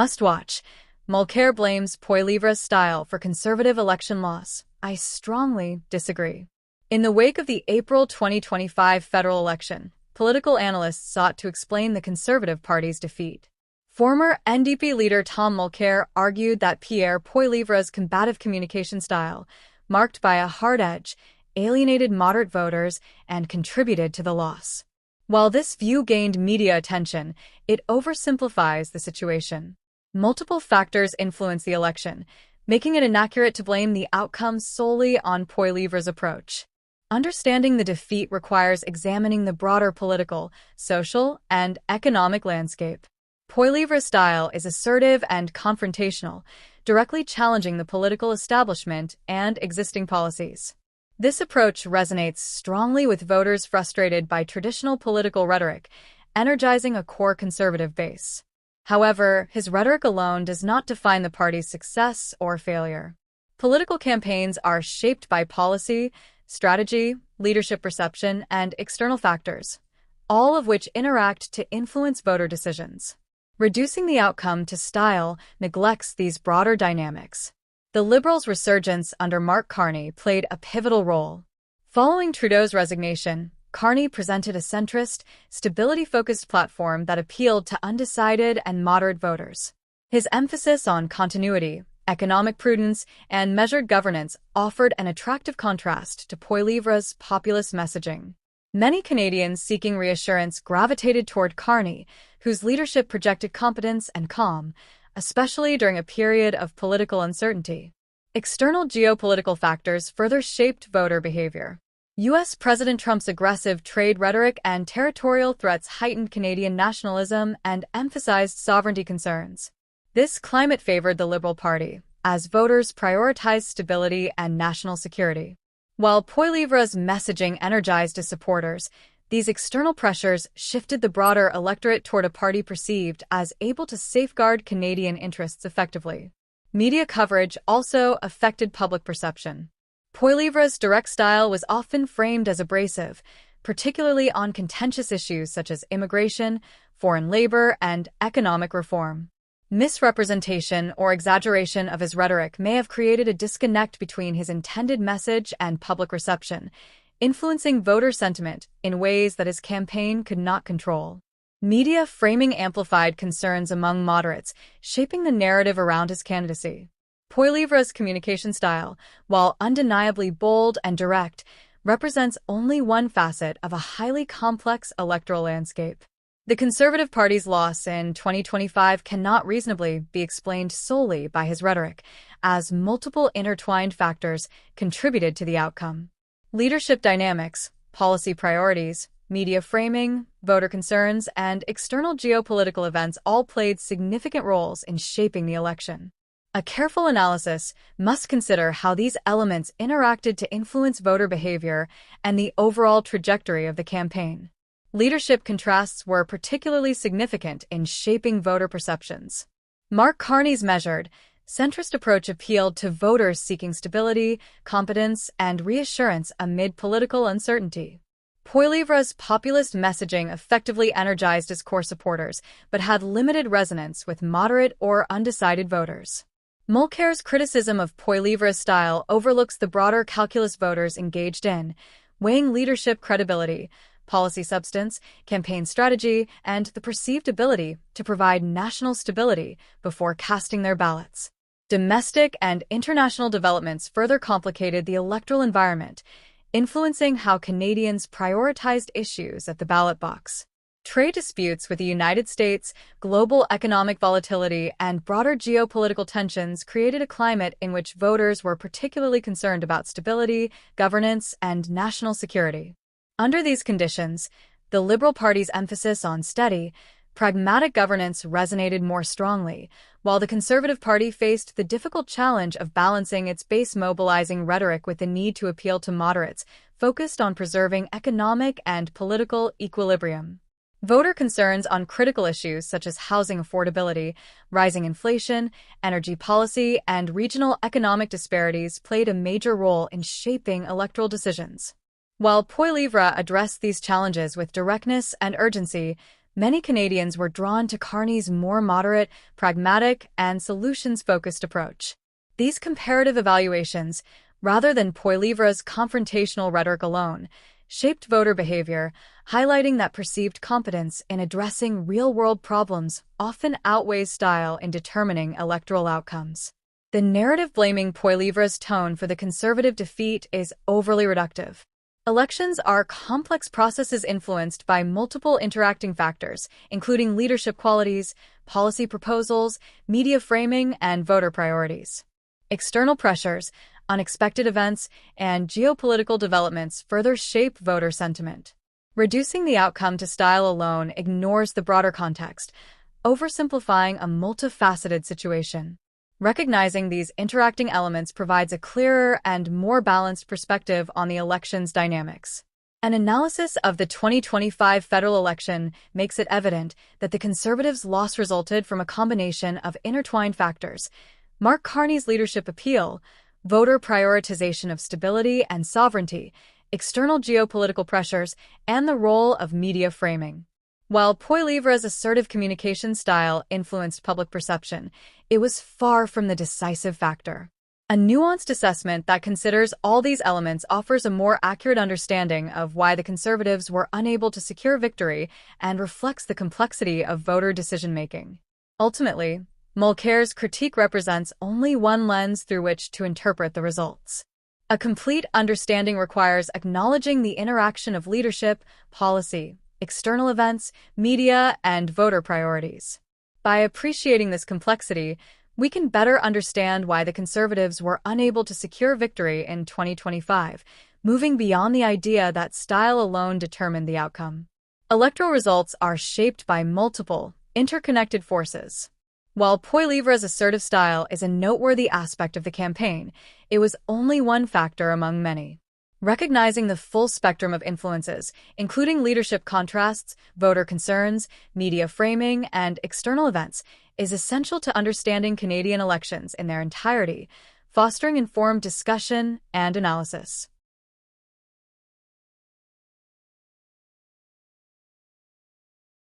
Must watch. Mulcair blames Poilievre's style for conservative election loss. I strongly disagree. In the wake of the April 2025 federal election, political analysts sought to explain the Conservative Party's defeat. Former NDP leader Tom Mulcair argued that Pierre Poilievre's combative communication style, marked by a hard edge, alienated moderate voters and contributed to the loss. While this view gained media attention, it oversimplifies the situation. Multiple factors influence the election, making it inaccurate to blame the outcome solely on Poilievre's approach. Understanding the defeat requires examining the broader political, social, and economic landscape. Poilievre's style is assertive and confrontational, directly challenging the political establishment and existing policies. This approach resonates strongly with voters frustrated by traditional political rhetoric, energizing a core conservative base. However, his rhetoric alone does not define the party's success or failure. Political campaigns are shaped by policy, strategy, leadership perception, and external factors, all of which interact to influence voter decisions. Reducing the outcome to style neglects these broader dynamics. The Liberals' resurgence under Mark Carney played a pivotal role. Following Trudeau's resignation, Carney presented a centrist, stability-focused platform that appealed to undecided and moderate voters. His emphasis on continuity, economic prudence, and measured governance offered an attractive contrast to Poilievre's populist messaging. Many Canadians seeking reassurance gravitated toward Carney, whose leadership projected competence and calm, especially during a period of political uncertainty. External geopolitical factors further shaped voter behavior. U.S. President Trump's aggressive trade rhetoric and territorial threats heightened Canadian nationalism and emphasized sovereignty concerns. This climate favored the Liberal Party, as voters prioritized stability and national security. While Poilievre's messaging energized his supporters, these external pressures shifted the broader electorate toward a party perceived as able to safeguard Canadian interests effectively. Media coverage also affected public perception. Poilievre's direct style was often framed as abrasive, particularly on contentious issues such as immigration, foreign labor, and economic reform. Misrepresentation or exaggeration of his rhetoric may have created a disconnect between his intended message and public reception, influencing voter sentiment in ways that his campaign could not control. Media framing amplified concerns among moderates, shaping the narrative around his candidacy. Poilievre's communication style, while undeniably bold and direct, represents only one facet of a highly complex electoral landscape. The Conservative Party's loss in 2025 cannot reasonably be explained solely by his rhetoric, as multiple intertwined factors contributed to the outcome. Leadership dynamics, policy priorities, media framing, voter concerns, and external geopolitical events all played significant roles in shaping the election. A careful analysis must consider how these elements interacted to influence voter behavior and the overall trajectory of the campaign. Leadership contrasts were particularly significant in shaping voter perceptions. Mark Carney's measured, centrist approach appealed to voters seeking stability, competence, and reassurance amid political uncertainty. Poilievre's populist messaging effectively energized his core supporters, but had limited resonance with moderate or undecided voters. Mulcair's criticism of Poilievre's style overlooks the broader calculus voters engaged in, weighing leadership credibility, policy substance, campaign strategy, and the perceived ability to provide national stability before casting their ballots. Domestic and international developments further complicated the electoral environment, influencing how Canadians prioritized issues at the ballot box. Trade disputes with the United States, global economic volatility, and broader geopolitical tensions created a climate in which voters were particularly concerned about stability, governance, and national security. Under these conditions, the Liberal Party's emphasis on steady, pragmatic governance resonated more strongly, while the Conservative Party faced the difficult challenge of balancing its base-mobilizing rhetoric with the need to appeal to moderates, focused on preserving economic and political equilibrium. Voter concerns on critical issues such as housing affordability, rising inflation, energy policy, and regional economic disparities played a major role in shaping electoral decisions. While Poilievre addressed these challenges with directness and urgency, many Canadians were drawn to Carney's more moderate, pragmatic, and solutions-focused approach. These comparative evaluations, rather than Poilievre's confrontational rhetoric alone, shaped voter behavior, highlighting that perceived competence in addressing real-world problems often outweighs style in determining electoral outcomes. The narrative blaming Poilievre's tone for the Conservative defeat is overly reductive. Elections are complex processes influenced by multiple interacting factors, including leadership qualities, policy proposals, media framing, and voter priorities. External pressures, unexpected events, and geopolitical developments further shape voter sentiment. Reducing the outcome to style alone ignores the broader context, oversimplifying a multifaceted situation. Recognizing these interacting elements provides a clearer and more balanced perspective on the election's dynamics. An analysis of the 2025 federal election makes it evident that the Conservatives' loss resulted from a combination of intertwined factors: Mark Carney's leadership appeal, voter prioritization of stability and sovereignty, external geopolitical pressures, and the role of media framing. While Poilievre's assertive communication style influenced public perception, it was far from the decisive factor. A nuanced assessment that considers all these elements offers a more accurate understanding of why the Conservatives were unable to secure victory and reflects the complexity of voter decision-making. Ultimately, Mulcair's critique represents only one lens through which to interpret the results. A complete understanding requires acknowledging the interaction of leadership, policy, external events, media, and voter priorities. By appreciating this complexity, we can better understand why the Conservatives were unable to secure victory in 2025, moving beyond the idea that style alone determined the outcome. Electoral results are shaped by multiple, interconnected forces. While Poilievre's assertive style is a noteworthy aspect of the campaign, it was only one factor among many. Recognizing the full spectrum of influences, including leadership contrasts, voter concerns, media framing, and external events, is essential to understanding Canadian elections in their entirety, fostering informed discussion and analysis.